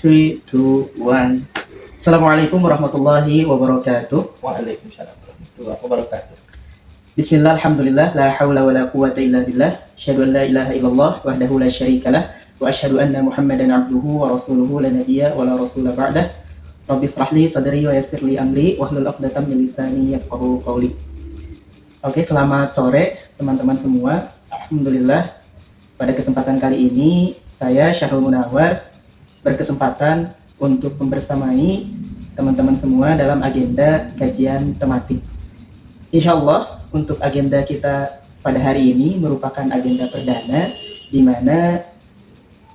3, 2, 1. Assalamualaikum warahmatullahi wabarakatuh. Waalaikumsalam warahmatullahi wabarakatuh. Bismillah, alhamdulillah, la hawla wa la quwata illa billah. Asyhadu an la ilaha illallah wahdahu la syarikalah wa asyhadu anna Muhammadan abduhu wa rasuluhu la nabiyya wa la rasula ba'dah. Rabbi israh li sadri wa yassir li amri wahlul 'uqdatam min lisani yafqahu qawli. Oke, selamat sore teman-teman semua. Alhamdulillah, pada kesempatan kali ini saya Syahrul Munawar berkesempatan untuk membersamai teman-teman semua dalam agenda kajian tematik. Insya Allah untuk agenda kita pada hari ini merupakan agenda perdana di mana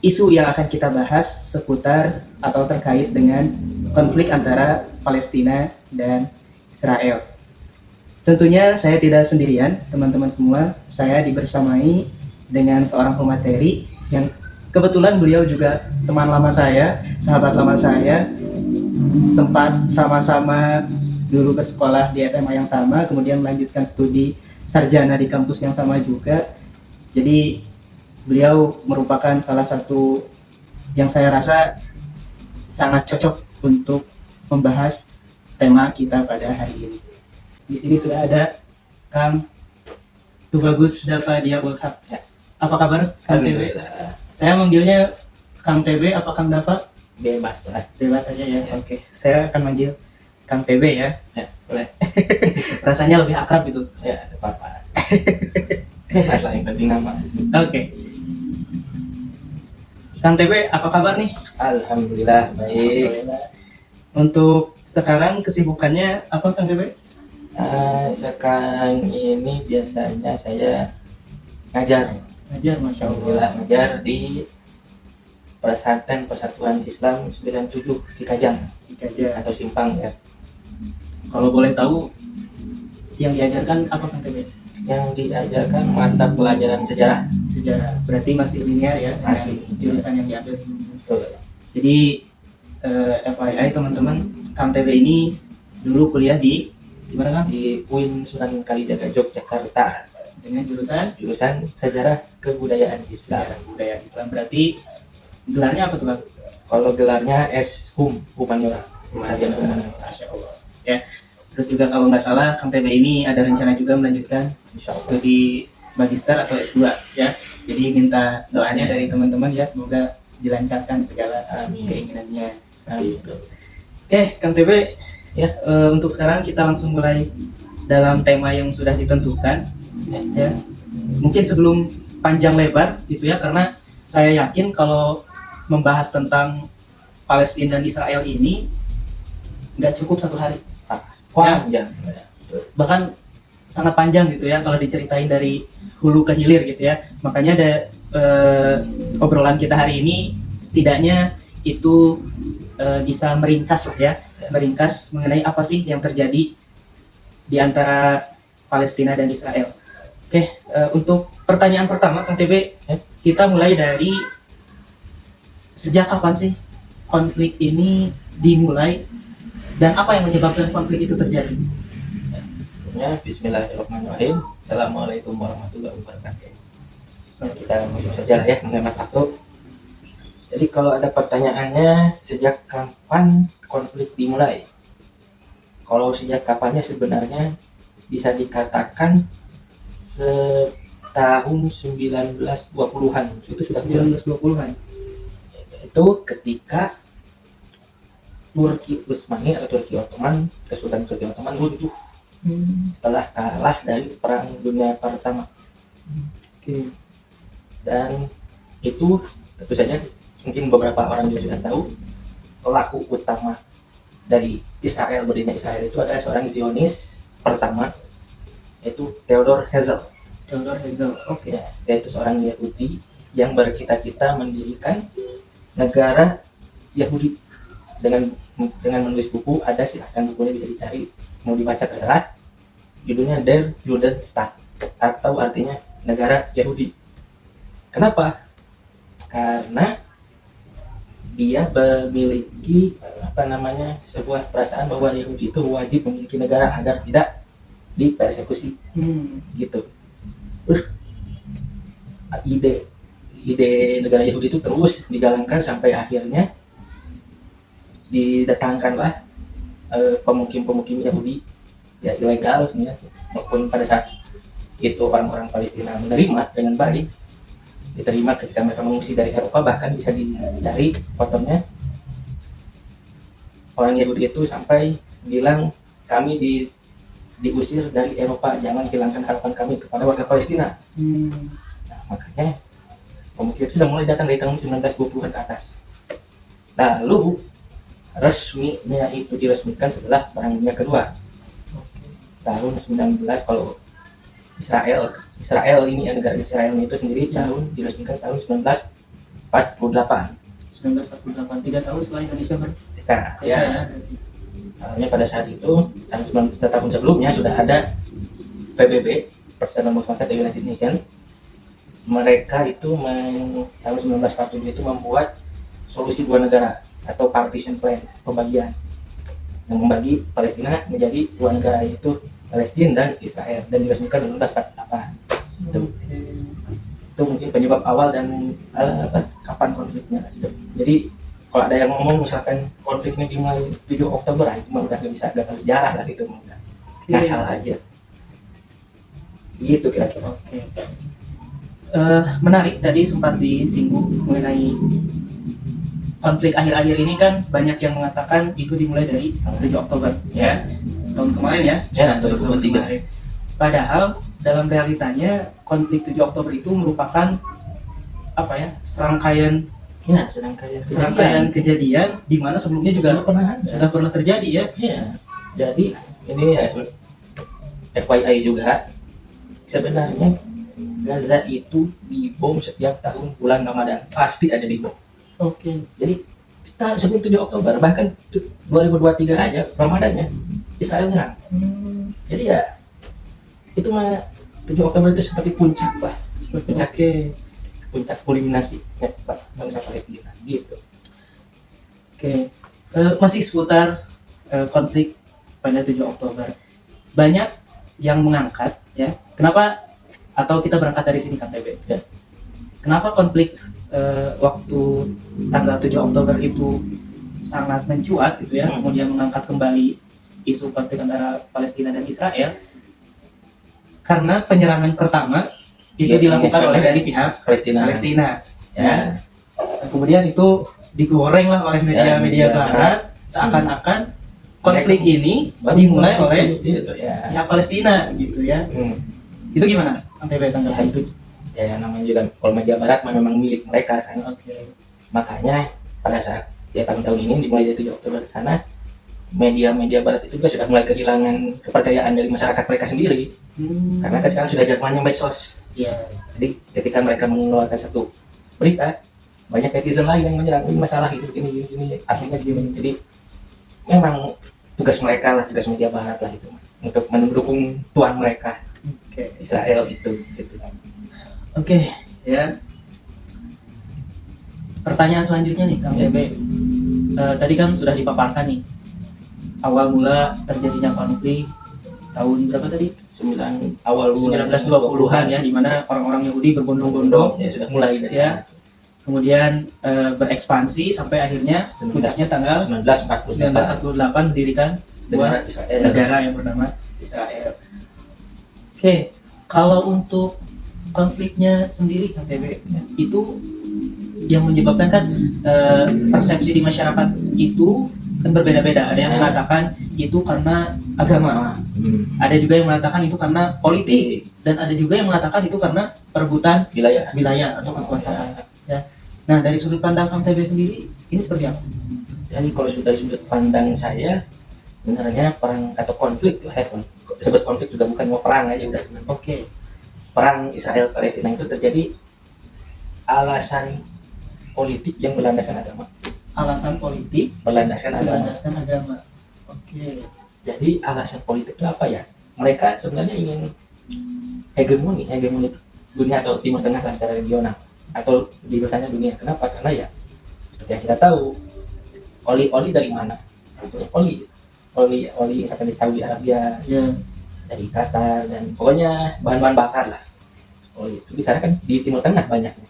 isu yang akan kita bahas seputar atau terkait dengan konflik antara Palestina dan Israel. Tentunya saya tidak sendirian, teman-teman semua. Saya dibersamai dengan seorang pemateri yang kebetulan beliau juga teman lama saya, sahabat lama saya, sempat sama-sama dulu bersekolah di SMA yang sama, kemudian melanjutkan studi sarjana di kampus yang sama juga. Jadi beliau merupakan salah satu yang saya rasa sangat cocok untuk membahas tema kita pada hari ini. Di sini sudah ada Kang Tubagus Dava Ulhaq. Ya. Apa kabar, Kang TB? Alhamdulillah. Saya manggilnya Kang TB apa Kang Dava? Bebas lah. Bebas aja ya. Ya. Oke. Saya akan manggil Kang TB ya. Ya, boleh. Rasanya lebih akrab gitu. Ya, ada apa-apa. Bebas lah, yang penting nama. Oke. Kang TB apa kabar nih? Alhamdulillah baik. Alhamdulillah. Untuk sekarang kesibukannya apa, Kang TB? Sekarang ini biasanya saya ngajar. Ngajar, Masya Allah. Alhamdulillah ngajar di Pesantren Persatuan Islam 97 Cikajang Cikajang. atau Simpang ya. Kalau boleh tahu yang diajarkan apa, Kang TB? Yang diajarkan mata pelajaran sejarah. Sejarah. Berarti masih linear ya, dengan Masih. jurusan yang diambil sebelumnya. Betul. Jadi FYI teman-teman, Kang TB ini dulu kuliah di mana, Kang? Di UIN Sunan Kalijaga Yogyakarta Dengan jurusan jurusan Sejarah Kebudayaan Islam. sejarah budaya Islam. Berarti gelarnya apa tuh, Kang? Kalau gelarnya S.Hum Humaniora. Masya Allah. Ya. Terus juga kalau nggak salah, Kang TB ini ada rencana juga melanjutkan Insya Allah. studi magister atau S2 ya. Jadi minta doanya dari teman-teman ya, semoga dilancarkan segala Amin. keinginannya. Amin. Oke, Kang TB, Ya. untuk sekarang kita langsung mulai dalam tema yang sudah ditentukan. Ya, mungkin sebelum panjang lebar gitu ya, karena saya yakin kalau membahas tentang Palestina dan Israel ini nggak cukup satu hari, Panjang. bahkan sangat panjang gitu ya kalau diceritain dari hulu ke hilir gitu ya. Makanya ada obrolan kita hari ini setidaknya itu bisa meringkas lah ya, meringkas mengenai apa sih yang terjadi di antara Palestina dan Israel. Oke, untuk pertanyaan pertama, Kang TB, kita mulai dari sejak kapan sih konflik ini dimulai dan apa yang menyebabkan konflik itu terjadi? Ya, Bismillahirrahmanirrahim. Assalamualaikum warahmatullahi wabarakatuh. Kita masuk saja lah ya, menghemat waktu. Jadi kalau ada pertanyaannya sejak kapan konflik dimulai? Kalau sejak kapannya sebenarnya bisa dikatakan setahun 1920-an. Itu sudah mulai. 1920-an. Itu ketika Turki Utsmani atau Turki Ottoman, Kesultanan Turki Ottoman runtuh setelah kalah dari Perang Dunia Pertama. Oke. Dan itu tentu saja mungkin beberapa orang juga sudah tahu pelaku utama dari Israel, berdirinya Israel itu adalah seorang Zionis pertama, yaitu Theodor Herzl. Theodor Herzl. Oke. Ya, dia itu seorang Yahudi yang bercita-cita mendirikan negara Yahudi dengan menulis buku. Ada, silahkan bukunya bisa dicari, mau dibaca terserah. Judulnya Der Judenstaat atau artinya negara Yahudi. Kenapa? Karena dia memiliki sebuah perasaan bahwa Yahudi itu wajib memiliki negara agar tidak dipersekusi gitu. Ide negara Yahudi itu terus digalangkan sampai akhirnya didatangkanlah pemukim-pemukim Yahudi ya ilegal sebenarnya, maupun pada saat itu orang-orang Palestina menerima dengan baik, diterima ketika mereka mengungsi dari Eropa. Bahkan bisa dicari fotonya, orang Yahudi itu sampai bilang kami diusir dari Eropa, jangan hilangkan harapan kami kepada warga Palestina. Nah, makanya pemukim itu sudah mulai datang dari tahun 1920-an ke atas. Lalu resminya itu diresmikan setelah Perang Dunia Kedua tahun 19, kalau Israel ini ya, negara Israel itu sendiri tahun diresmikan tahun 1948. 1948, 3 tahun setelah Indonesia merdeka. Ya. Awalnya pada saat itu tahun sebelumnya sudah ada PBB, Persatuan Bangsa atau United Nations. Mereka itu tahun 1947 itu membuat solusi dua negara atau partition plan, pembagian, yang membagi Palestina menjadi dua negara, yaitu Palestina dan Israel, dan diresmikan 1948. Itu mungkin penyebab awal dan kapan konfliknya. Jadi kalau ada yang ngomong misalkan konfliknya dimulai 7 Oktober, itu mah udah nggak bisa, gagal sejarah lah, itu udah ngasal aja. Gitu kira-kira. Menarik, tadi sempat disinggung mengenai konflik akhir-akhir ini kan banyak yang mengatakan itu dimulai dari 7 Oktober ya, tahun kemarin ya. Ya, 2023. Padahal dalam realitanya konflik 7 Oktober itu merupakan apa ya, serangkaian kejadian di mana sebelumnya juga sudah pernah terjadi ya. Ya. Jadi ini ya, FYI juga, sebenarnya Gaza itu dibom setiap tahun bulan Ramadan, pasti ada dibom. Jadi sebelum 7 Oktober, bahkan 2023 aja Ramadannya Israel nyerang. Jadi ya itu mah 7 Oktober itu seperti puncak lah, puncak kulminasi ya, bangsa Palestina gitu. Masih seputar konflik pada 7 Oktober, banyak yang mengangkat ya, kenapa, atau kita berangkat dari sini Kang TB ya. Kenapa konflik waktu tanggal 7 Oktober itu sangat mencuat gitu ya, kemudian mengangkat kembali isu konflik antara Palestina dan Israel? Karena penyerangan pertama itu dilakukan oleh dari pihak Palestina ya. Kemudian itu digoreng lah oleh media-media barat, seakan-akan konflik ini dimulai oleh pihak Palestina gitu ya. Itu gimana TB tanggapan itu? Ya namanya juga kalau media barat memang milik mereka kan. Makanya pada saat ya tahun-tahun ini dimulai dari 7 Oktober ke sana, media-media barat itu juga sudah mulai kehilangan kepercayaan dari masyarakat mereka sendiri. Karena kan sekarang sudah zamannya medsos. Jadi ketika mereka mengeluarkan satu berita, banyak netizen lain yang menyerang, ini masalah itu gini, aslinya gini. Jadi memang tugas mereka lah, tugas media barat lah itu, untuk mendukung tuan mereka, Israel itu gitu. Ya. Pertanyaan selanjutnya nih Kang TB, tadi kan sudah dipaparkan nih awal mula terjadinya konflik tahun berapa tadi? Awal 1920-an ya, di mana orang-orang Yahudi berbondong-bondong ya, sudah mulai dari ya. Kemudian berekspansi sampai akhirnya puncaknya tanggal 1948 mendirikan sebuah negara yang bernama Israel. Kalau untuk konfliknya sendiri Kang TB, itu yang menyebabkan kan persepsi di masyarakat itu kan berbeda-beda. Ada yang mengatakan itu karena agama, ada juga yang mengatakan itu karena politik, dan ada juga yang mengatakan itu karena perebutan wilayah atau kekuasaan. Ya. Nah, dari sudut pandang Kang TB sendiri ini seperti apa? Jadi kalau dari sudut pandang saya, sebenarnya perang atau konflik, sebut konflik juga bukan mau perang aja udah. Perang Israel Palestina itu terjadi alasan politik yang berlandaskan agama. Alasan politik berlandaskan agama. Jadi alasan politik itu apa ya? Mereka sebenarnya ingin hegemoni dunia atau Timur Tengah lah secara regional, atau di bertanya dunia. Kenapa? Karena ya seperti yang kita tahu, oli dari mana? Oli misalkan di Saudi Arabia, dari Qatar, dan pokoknya bahan-bahan bakar lah. Oli itu di sana kan di Timur Tengah banyaknya.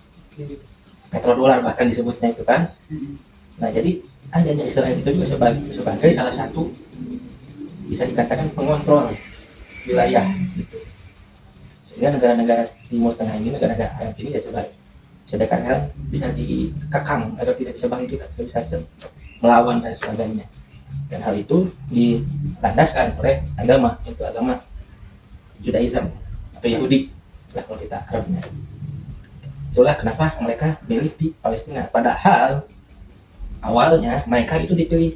Petrodolar bahkan disebutnya itu kan. Nah jadi adanya Israel itu juga sebagai salah satu bisa dikatakan pengontrol wilayah gitu. Sehingga negara-negara Timur Tengah ini, negara-negara Arab ini ya sedangkan bisa dikekang agar tidak bisa bangkit, atau bisa melawan dan sebagainya. Dan hal itu dilandaskan oleh agama, yaitu agama Judaism atau Yahudi lah kalau kita akrabnya. Itulah kenapa mereka milih di Palestina. Padahal awalnya mereka itu dipilih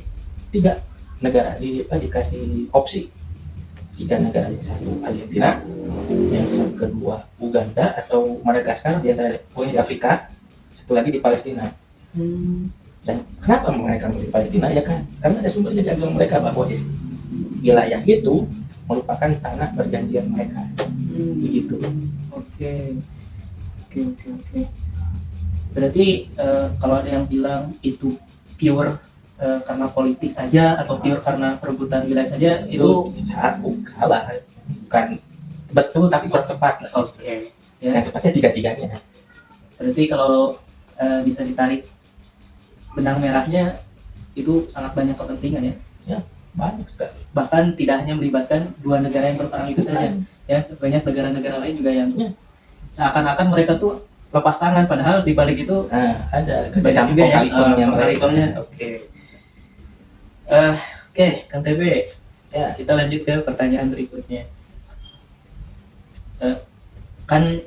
3 negara, dikasih opsi 3 negara, yang satu Argentina, yang kedua Uganda atau Madagaskar di antara pokoknya di Afrika, satu lagi di Palestina. Dan kenapa mereka memilih Palestina? Ya kan, karena ada sumbernya di agama mereka bahwa wilayah itu merupakan tanah perjanjian mereka. Begitu. Oke. Berarti kalau ada yang bilang itu pure karena politik saja atau pure karena perebutan wilayah saja, itu satu salah, bukan betul tapi kurang tepat lah. Oke. Ya. Yang tepatnya tiga-tiganya. Berarti kalau bisa ditarik benang merahnya, itu sangat banyak kepentingan ya. Ya, banyak sekali. Bahkan tidak hanya melibatkan 2 negara yang berperang itu saja, ya, banyak negara-negara lain juga yang seakan-akan mereka tuh lepas tangan, padahal di balik itu ada kerjasama juga ya. kalikomnya. Oke, Kang TB. Ya, kita lanjut ke pertanyaan berikutnya. Kan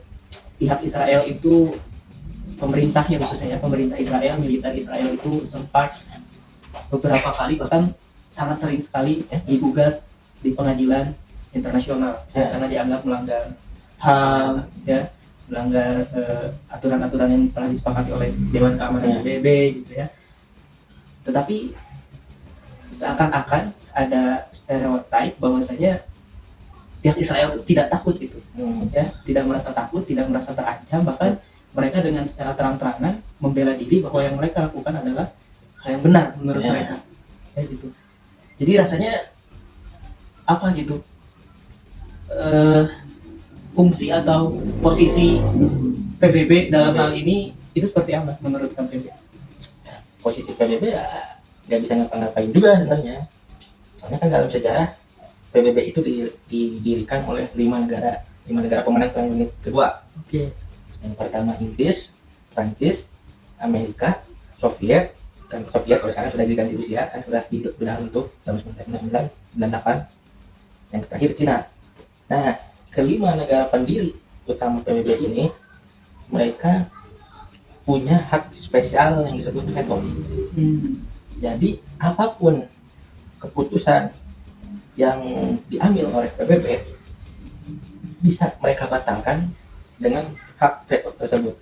pihak Israel itu, pemerintahnya khususnya ya, pemerintah Israel, militer Israel itu sempat beberapa kali, bahkan sangat sering sekali digugat di pengadilan internasional karena dianggap melanggar HAM, ya, melanggar aturan-aturan yang telah disepakati oleh Dewan Keamanan PBB gitu ya. Tetapi seakan-akan ada stereotip bahwasanya pihak Israel itu tidak takut gitu, ya, tidak merasa takut, tidak merasa terancam, bahkan mereka dengan secara terang-terangan membela diri bahwa yang mereka lakukan adalah hal yang benar menurut mereka, ya gitu. Jadi rasanya apa gitu, fungsi atau posisi PBB dalam hal ini itu seperti apa menurut Kang PBB? Posisi PBB ya nggak bisa ngapa-ngapain juga sebenarnya. Soalnya kan dalam sejarah PBB itu didirikan oleh 5 negara pemenang Perang Dunia Kedua. Yang pertama Inggris, Prancis, Amerika, Soviet. Kan Soviet kalau sekarang sudah diganti Rusia, kan sudah runtuh tahun 1999, 98. Yang terakhir Cina. Nah, kelima negara pendiri utama PBB ini, mereka punya hak spesial yang disebut veto. Jadi apapun keputusan yang diambil oleh PBB bisa mereka batalkan dengan hak veto tersebut.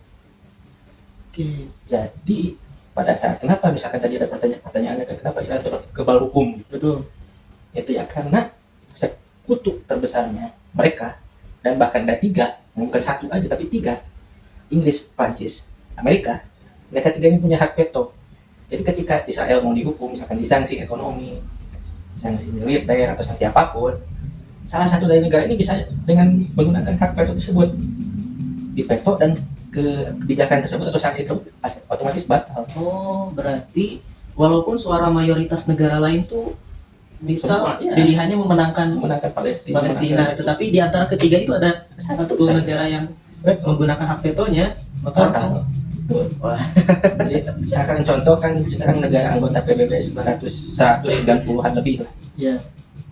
Jadi pada saat kenapa misalkan tadi ada pertanyaannya kenapa Israel seperti kebal hukum? Betul. Itu ya karena sekutu terbesarnya mereka, dan bahkan ada 3, bukan 1 aja tapi 3, Inggris, Prancis, Amerika, mereka 3 ini punya hak veto. Jadi ketika Israel mau dihukum, misalkan disanksi ekonomi, sanksi militer atau sanksi apapun, salah satu dari negara ini bisa dengan menggunakan hak veto tersebut diveto, dan kebijakan tersebut atau sanksi tersebut otomatis batal. Oh, berarti walaupun suara mayoritas negara lain tuh bisa pilihannya memenangkan Palestina, tetapi di antara ketiga itu ada satu negara yang menggunakan hak vetonya, maka langsung. Wah. Jadi misalkan contoh kan sekarang negara anggota PBB 190-an lebih lah. Iya.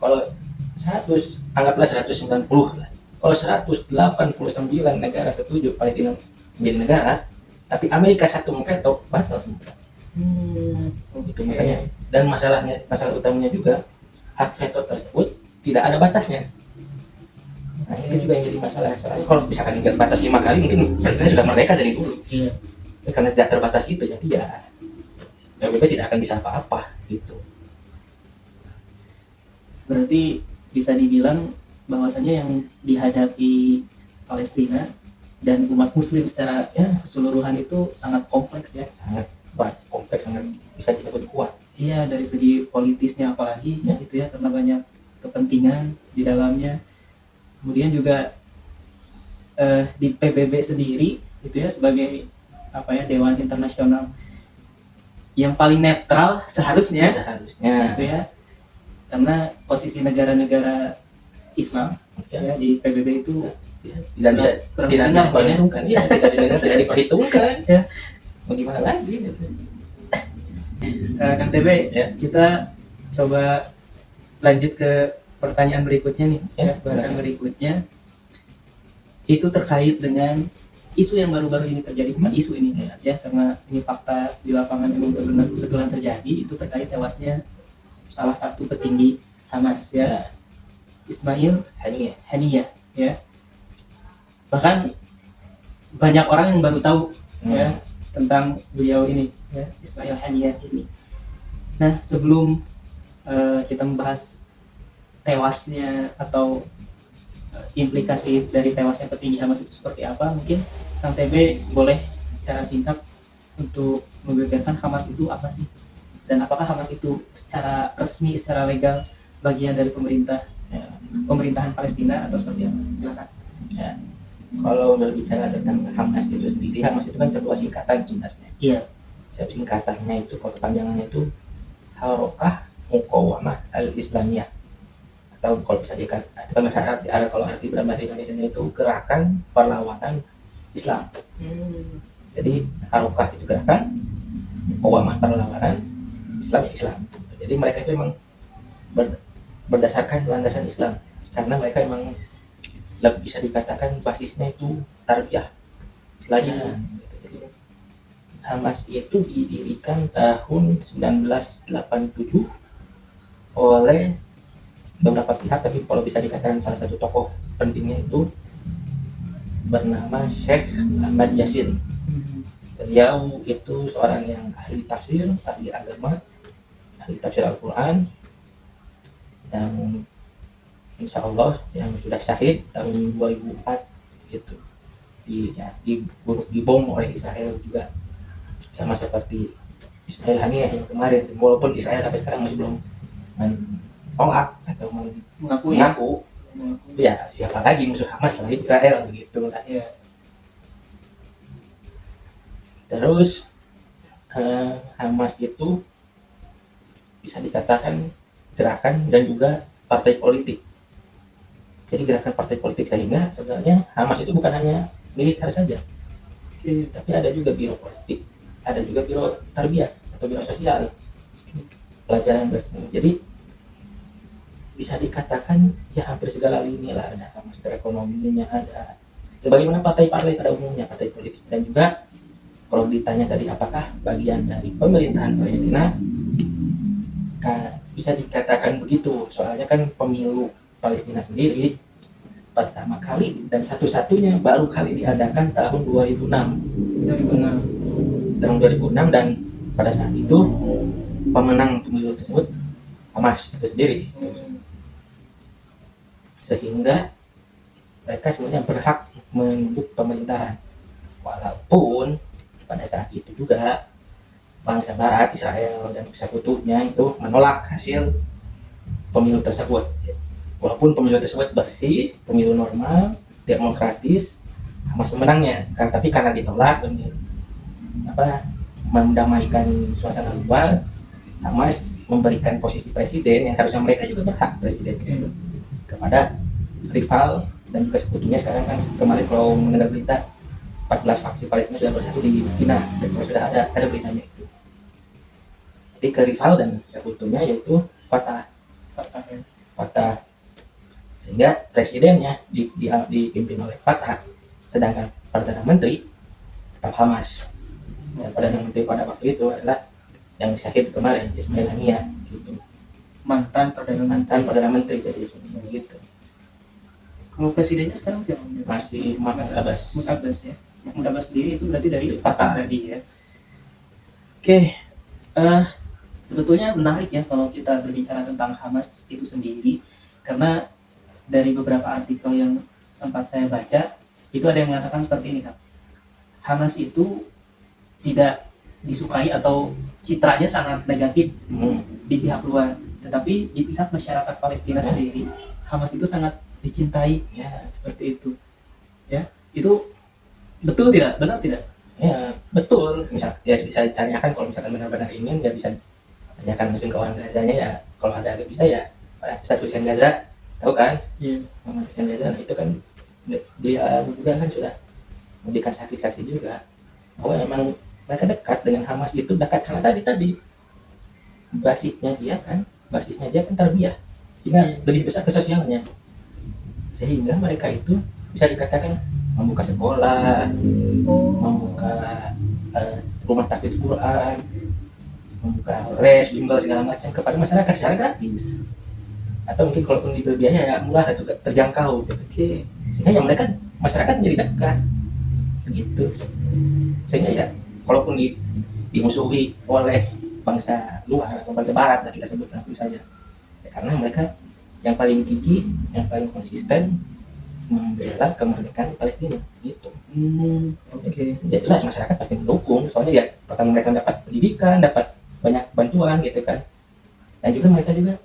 Kalau 100, anggaplah 190 lah. Kalau 189 negara setuju Palestina menjadi negara, tapi Amerika satu memveto, batal semua. Itu makanya. Dan masalah utamanya juga hak veto tersebut tidak ada batasnya. Nah, itu juga yang jadi masalah. Soalnya kalau misalkan nggak batas 5 kali, mungkin Palestina sudah merdeka dari dulu. Iya. Karena tidak terbatas itu, jadi ya PBB tidak akan bisa apa-apa gitu. Berarti bisa dibilang bahwasanya yang dihadapi Palestina dan umat Muslim secara keseluruhan itu sangat kompleks ya. Sangat kompleks, sangat bisa disebut kuat. Iya, dari segi politisnya apalagi gitu ya, karena banyak kepentingan di dalamnya. Kemudian juga di PBB sendiri gitu ya, sebagai Dewan Internasional yang paling netral seharusnya seharusnya gitu ya, karena posisi negara-negara Islam ya di PBB itu tidak bisa kurang tidak didengar, diperhitungkan, ya tidak didengar, tidak diperhitungkan. Ya. Mau gimana lagi? Gitu. Kang TB, Ya. kita coba lanjut ke pertanyaan berikutnya nih, Ya, bahasan berikutnya itu terkait dengan isu yang baru-baru ini terjadi, bukan isu ini ya, karena ini fakta di lapangan yang betul-betul terjadi, itu terkait tewasnya salah satu petinggi Hamas ya, Ismail Haniyah ya. Bahkan banyak orang yang baru tahu ya tentang beliau ini ya, Ismail Haniyah ini. Nah, sebelum kita membahas tewasnya atau implikasi dari tewasnya petinggi Hamas itu seperti apa, mungkin Kang TB boleh secara singkat untuk membeberkan Hamas itu apa sih, dan apakah Hamas itu secara resmi, secara legal bagian dari pemerintahan Palestina atau seperti apa? Silakan. Ya. Kalau berbicara tentang Hamas itu sendiri, Hamas itu kan sebuah singkatan sebenarnya. Iya. Singkatannya itu, kalau kepanjangannya itu Harokah Muqawamah Al-Islamiyah, atau kalau bisa dikatakan bahasa Arab, kalau arti dalam bahasa Indonesia itu gerakan perlawanan Islam. Jadi Harokah itu gerakan, Muqawamah perlawanan, Islam ya Islam. Jadi mereka itu memang berdasarkan landasan Islam, karena mereka memang lebih bisa dikatakan basisnya itu tarbiyah, pelajaran. Jadi Hamas itu didirikan tahun 1987 oleh beberapa pihak, tapi kalau bisa dikatakan salah satu tokoh pentingnya itu bernama Sheikh Ahmad Yasin. Beliau itu seorang yang ahli tafsir, ahli agama, ahli tafsir Al-Quran, yang insya Allah yang sudah syahid tahun 2004 gitu, dibom oleh Israel juga, sama seperti Ismail Haniyah yang kemarin, walaupun Israel sampai sekarang masih belum menolak atau mengaku ya siapa lagi musuh Hamas selain Israel begitu lah ya. Terus Hamas itu bisa dikatakan gerakan dan juga partai politik. Jadi gerakan partai politik, sehingga sebenarnya Hamas itu bukan hanya militer saja, tapi ada juga biro politik, ada juga biro tarbiyah atau biro sosial, pelajaran. Jadi bisa dikatakan ya hampir segala lini lah ada Hamas, ekonominya ada, sebagaimana partai-partai pada umumnya, partai politik. Dan juga kalau ditanya tadi apakah bagian dari pemerintahan Palestina, bisa dikatakan begitu, soalnya kan pemilu Palestina sendiri pertama kali dan satu-satunya baru kali diadakan tahun 2006. Tahun 2006, dan pada saat itu pemenang pemilu tersebut Hamas itu sendiri. Sehingga mereka sebenarnya berhak menunjuk pemerintahan, walaupun pada saat itu juga bangsa Barat, Israel dan sekutunya itu menolak hasil pemilu tersebut. Walaupun pemilu tersebut bersih, pemilu normal, demokratis, Hamas pemenangnya, tapi karena ditolak dan mendamaikan suasana luar, Hamas memberikan posisi presiden yang harusnya mereka juga berhak presiden kepada rival dan juga sekutunya. Sekarang kan kemarin kalau mendengar berita 14 faksi Palestina sudah bersatu di Cina, dan sudah ada beritanya itu. Jadi ke rival dan sekutunya yaitu Fatah. Sehingga presidennya dipimpin oleh Fatah, sedangkan Perdana Menteri tetap Hamas. Dan Perdana Menteri pada waktu itu adalah yang syahid kemarin, Ismail Haniyah gitu. Mantan Perdana Menteri jadi gitu. Kalau presidennya sekarang siapa? Masih Mahmud Abbas ya. Mahmud Abbas sendiri itu berarti dari Fatah tadi ya. Oke. Sebetulnya menarik ya kalau kita berbicara tentang Hamas itu sendiri, karena dari beberapa artikel yang sempat saya baca itu ada yang mengatakan seperti ini, Kak. Hamas itu tidak disukai atau citranya sangat negatif di pihak luar, tetapi di pihak masyarakat Palestina sendiri Hamas itu sangat dicintai ya, seperti itu ya. Itu betul tidak? Benar tidak? Ya betul, misal ya bisa ditanyakan kalau misalkan benar-benar ingin ya bisa tanyakan langsung ke orang Gazanya ya, kalau ada bisa ya Ustadz Hussein Gaza, tahu kan? Iya. Muhammad Hussein Gaza, nah itu kan dia juga kan sudah memberikan saksi-saksi juga bahwa memang mereka dekat dengan Hamas, itu dekat karena tadi basisnya dia kan tarbiyah, sehingga lebih besar ke sosialnya, sehingga mereka itu bisa dikatakan membuka sekolah, membuka rumah tahfidz Quran, membuka les, bimbel segala macam kepada masyarakat secara gratis, atau mungkin kalaupun biaya ya murah dan juga terjangkau gitu. Oke. Sehingga ya mereka masyarakat menjadi dekat begitu, sehingga ya kalaupun dimusuhi oleh bangsa luar atau bangsa barat lah kita sebut langsung saja ya, karena mereka yang paling gigih, yang paling konsisten membela kemerdekaan Palestina gitu. Oke. Ya jelas masyarakat pasti mendukung, soalnya ya pertama mereka dapat pendidikan, dapat banyak bantuan gitu kan, dan juga mereka juga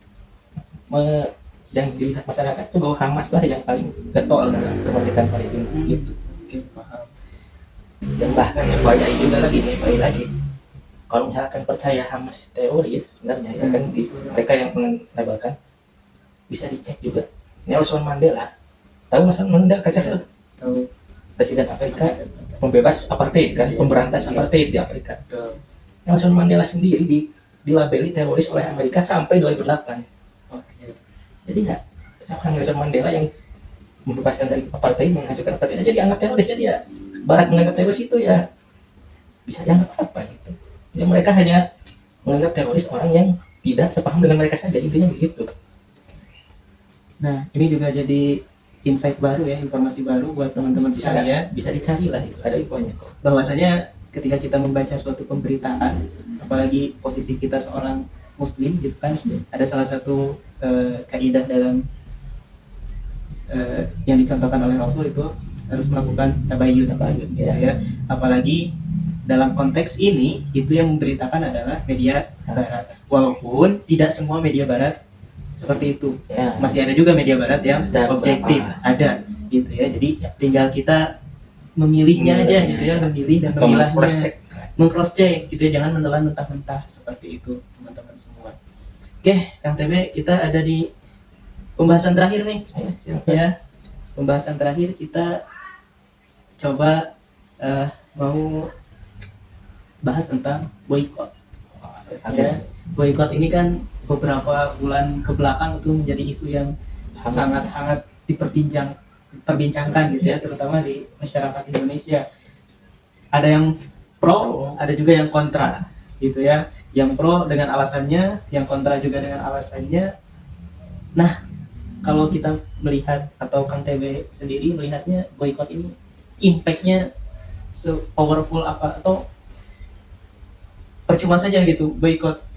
yang dilihat masyarakat tuh bahwa Hamas lah yang paling getol dalam kemerdekaan Palestina gitu. Oke, paham. Dan bahkan FYI juga lagi, FYI lagi, kalau misalkan percaya Hamas teroris sebenarnya ya kan mereka yang mengabalkan, bisa dicek juga Nelson Mandela. Tahu Nelson Mandela kacau? Tahu. Presiden Afrika, pembebas apartheid kan, pemberantas apartheid di Afrika. Nelson Mandela sendiri dilabeli teroris oleh Amerika sampai 2008. Oke. Jadi nggak seorang Nelson Mandela yang membebaskan dari apartheid, menghancurkan apartheid aja dianggap teroris, jadi ya Barat menganggap teroris itu ya bisa dianggap apa gitu. Ya mereka hanya menganggap teroris orang yang tidak sepaham dengan mereka saja, intinya begitu. Nah, ini juga jadi insight baru ya, informasi baru buat teman-teman sekalian. Bisa dicari lah itu, ada infonya. Bahwasanya ketika kita membaca suatu pemberitaan, apalagi posisi kita seorang muslim gitu kan, ada salah satu kaidah dalam yang dicontohkan oleh Rasul itu harus melakukan tabayyun gitu ya. Apalagi dalam konteks ini itu yang memberitakan adalah media barat, walaupun tidak semua media barat seperti itu ya. Masih ada juga media barat yang objektif, ada gitu ya. Jadi tinggal kita memilihnya aja gitu ya, memilih dan memilahnya, meng-cross check gitu ya, jangan menelan mentah-mentah seperti itu teman-teman semua. Oke, Kang TB, kita ada di pembahasan terakhir nih ya. Pembahasan terakhir kita coba mau bahas tentang boykot ya. Boykot ini kan beberapa bulan ke belakang itu menjadi isu yang sangat hangat diperbincangkan gitu ya, terutama di masyarakat Indonesia. Ada yang pro, ada juga yang kontra gitu ya. Yang pro dengan alasannya, yang kontra juga dengan alasannya. Nah, kalau kita melihat atau Kang TB sendiri melihatnya boykot ini impact-nya se-powerful apa, atau percuma saja gitu boykot?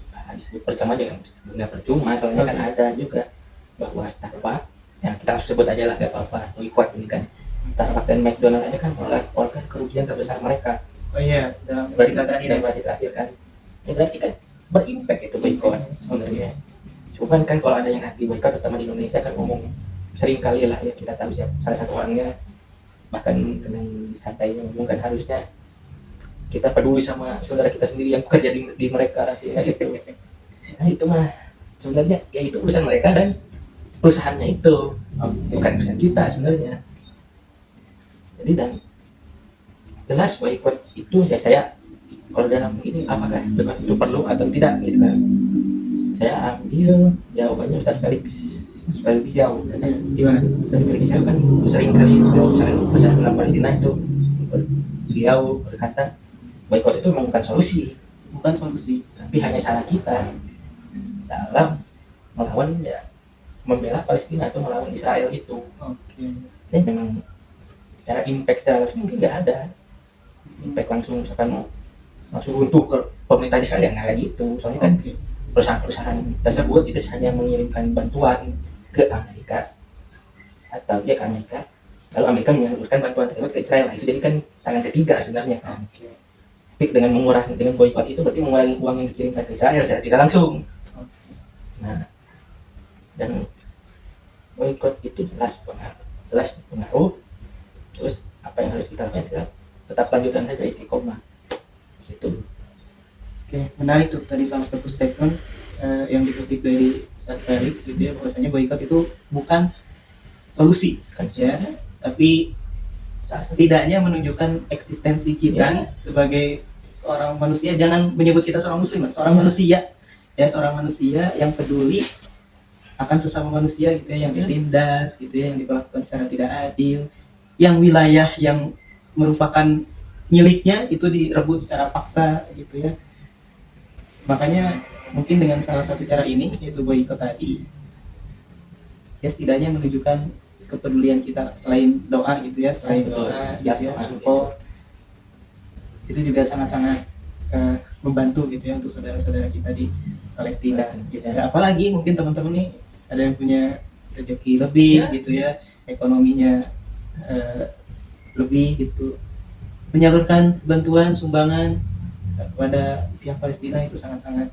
Percuma aja kan, nggak percuma, soalnya kan ada juga bahwa Starbucks, yang kita harus sebut aja lah, nggak apa-apa, boykot ini kan. Starbucks dan McDonald aja kan melaporkan kerugian terbesar mereka. Oh iya, dalam berita terakhir kan. Ya berarti kan berimpact itu boykot sebenarnya. Cuman kan kalau ada yang anti boykot, terutama di Indonesia kan ngomong sering kali lah ya, kita tahu siapa salah satu orangnya, bahkan dengan santainya ngomong kan harusnya kita peduli sama saudara kita sendiri yang bekerja di mereka sih ya gitu. Nah itu mah sebenarnya ya itu urusan mereka dan perusahaannya itu, bukan urusan kita sebenarnya. Jadi dan jelas boykot itu ya, saya kalau dalam ini apakah boykot itu perlu atau tidak gitu kan, saya ambil jawabannya Ustaz Felix Xiao. Gimana? Ustaz Felix Xiao kan sering kali kalau misalnya masalah Palestina itu beliau berkata boykot itu memang bukan solusi, tapi hanya salah kita dalam melawan ya, membela Palestina atau melawan Israel itu. Oke. Dan memang secara impact secara langsung mungkin nggak ada impact langsung, misalkan mau langsung runtuh ke pemerintah Israel ya nggak gitu, soalnya kan perusahaan-perusahaan tersebut itu hanya mengirimkan bantuan ke Amerika atau ya ke Amerika, lalu Amerika menyalurkan bantuan tersebut ke Israel. Nah, itu jadi kan tangan ketiga sebenarnya kan. Tapi dengan boykot itu berarti mengurangi uang yang dikirimkan ke Israel secara tidak langsung. Nah, dan boykot itu jelas pengaruh. Terus apa yang harus kita lakukan? tetap lanjutkan saja istiqomah itu. Oke, menarik tuh tadi salah satu statement yang dikutip dari Ustaz Felix gitu ya, bahwasanya boykot itu bukan solusi Kan ya, tapi setidaknya menunjukkan eksistensi kita sebagai seorang manusia. Jangan menyebut kita seorang muslim, seorang manusia ya, seorang manusia yang peduli akan sesama manusia gitu ya, yang ditindas gitu ya, yang diperlakukan secara tidak adil, yang wilayah yang merupakan miliknya itu direbut secara paksa gitu ya. Makanya mungkin dengan salah satu cara ini, yaitu boykot tadi, ya setidaknya menunjukkan kepedulian kita selain doa gitu ya, selain doa gitu ya, support itu juga sangat-sangat membantu gitu ya untuk saudara-saudara kita di Palestina gitu ya. Apalagi mungkin teman-teman nih ada yang punya rezeki lebih gitu ya, ekonominya lebih gitu, menyalurkan bantuan sumbangan kepada pihak Palestina itu sangat-sangat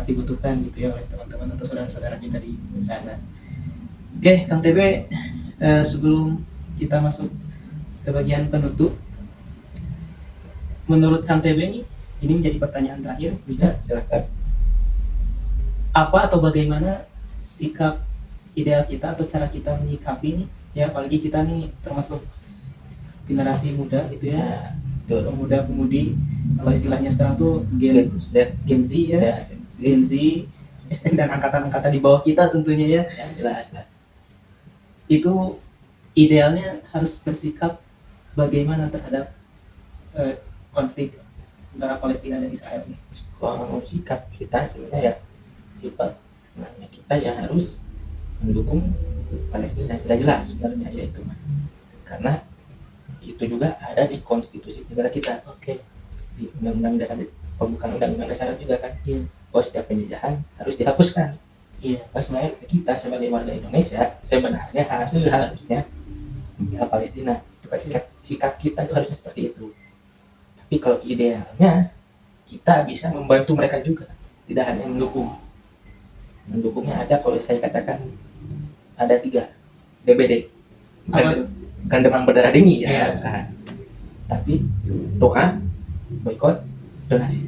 dibutuhkan gitu ya oleh teman-teman atau saudara-saudara kita di sana. Oke, Kang TB, sebelum kita masuk ke bagian penutup, menurut Kang TB ini menjadi pertanyaan terakhir juga, Silakan. apa atau bagaimana sikap ideal kita atau cara kita menyikapi nih ya, apalagi kita nih termasuk generasi muda gitu ya, pemuda-pemudi, kalau istilahnya sekarang tuh Gen Z ya, Gen Z dan angkatan-angkatan di bawah kita tentunya ya, Jelas lah. itu idealnya harus bersikap bagaimana terhadap konflik antara Palestina dan Israel ini. Kalau sikap kita sebenarnya ya sifat, namanya kita ya harus mendukung Palestina, sudah jelas sebenarnya ya itu, karena itu juga ada di konstitusi negara kita. Oke. Di undang-undang dasar, pembukaan undang-undang dasar juga kan, bahwa setiap penjajahan harus dihapuskan. Iya. Sebenarnya kita sebagai warga Indonesia sebenarnya harusnya membela Palestina. Itu kan sikap kita itu harusnya seperti itu. Tapi kalau idealnya kita bisa membantu mereka juga, tidak hanya mendukung. Mendukungnya ada, kalau saya katakan ada 3 DBD. Bukan demam berdarah dingin ya, kan. Tapi doa, boykot, donasi.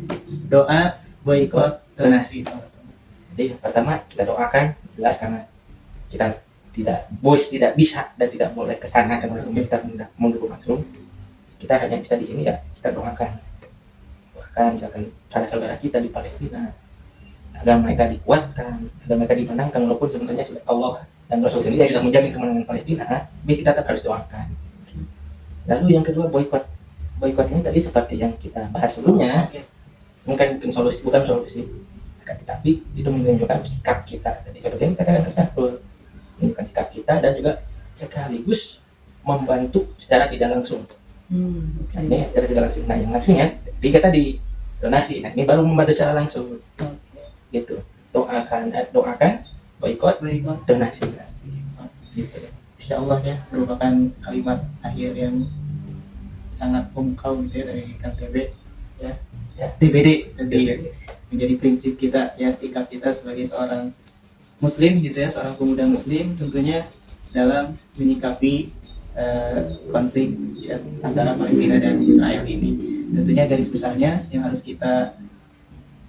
Doa, boykot, donasi. Jadi yang pertama kita doakan, jelas karena kita tidak bisa dan tidak boleh ke sana karena pemerintah mendukung langsung. Kita hanya bisa di sini ya kita doakan misalkan saudara-saudara kita di Palestina agar mereka dikuatkan, agar mereka dimenangkan, walaupun sebenarnya sudah Allah dan Rasul sendiri yang sudah menjamin kemenangan Palestina, tapi kita tetap harus doakan. Lalu yang kedua boykot. Boykot ini tadi seperti yang kita bahas sebelumnya, bukan solusi, tetapi itu menunjukkan sikap kita. Jadi seperti yang dikatakan Rasul, menunjukkan sikap kita dan juga sekaligus membantu secara tidak langsung. Nah, ini secara tidak langsung. Nah, yang langsungnya 3 tadi donasi. Nah, ini baru membantu secara langsung. Gitu. Doakan, boykot, donasi. Gitu. Insya Allah ya, merupakan kalimat akhir yang sangat memukau gitu ya dari Kang TB ya. DBD menjadi prinsip kita ya, sikap kita sebagai seorang muslim gitu ya, seorang pemuda muslim tentunya dalam menyikapi konflik ya, antara Palestina dan Israel ini. Tentunya garis besarnya yang harus kita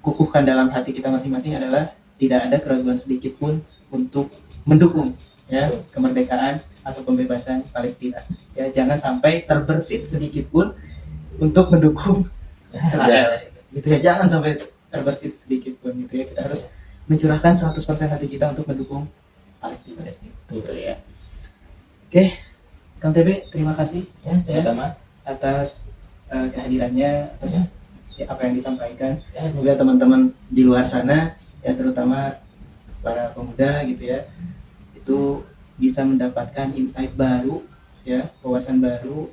kukuhkan dalam hati kita masing-masing adalah tidak ada keraguan sedikit pun untuk mendukung ya kemerdekaan atau pembebasan Palestina. Ya, jangan sampai terbersit sedikit pun untuk mendukung Israel. Gitu ya, jangan sampai terbersit sedikit pun gitu ya. Kita harus mencurahkan 100% hati kita untuk mendukung Palestina. Gitu ya. Oke, Kang TB, terima kasih ya, sama-sama atas kehadirannya, atas ya, apa yang disampaikan. Semoga teman-teman di luar sana ya, terutama para pemuda gitu ya, itu bisa mendapatkan insight baru ya, wawasan baru,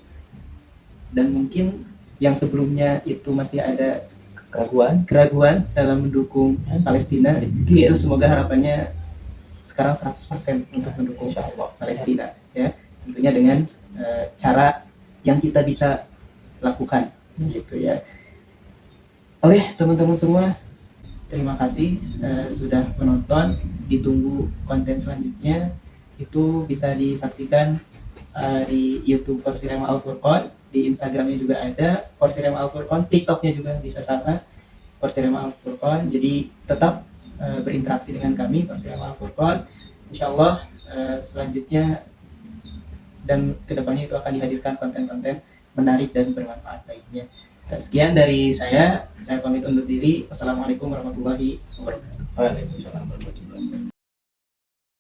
dan mungkin yang sebelumnya itu masih ada keraguan dalam mendukung Palestina, itu semoga harapannya sekarang 100% untuk mendukung Palestina ya, tentunya dengan cara yang kita bisa lakukan gitu ya. Oke, teman-teman semua, terima kasih sudah menonton. Ditunggu konten selanjutnya, itu bisa disaksikan di YouTube Forsirema Al Furqon, di Instagramnya juga ada Forsirema Al Furqon, TikToknya juga bisa sama Forsirema Al Furqon. Jadi tetap berinteraksi dengan kami Forsirema Al Furqon. Insyaallah selanjutnya dan kedepannya itu akan dihadirkan konten-konten menarik dan bermanfaat lainnya. Sekian dari saya pamit undur diri. Wassalamualaikum warahmatullahi wabarakatuh. Waalaikumsalam warahmatullahi wabarakatuh.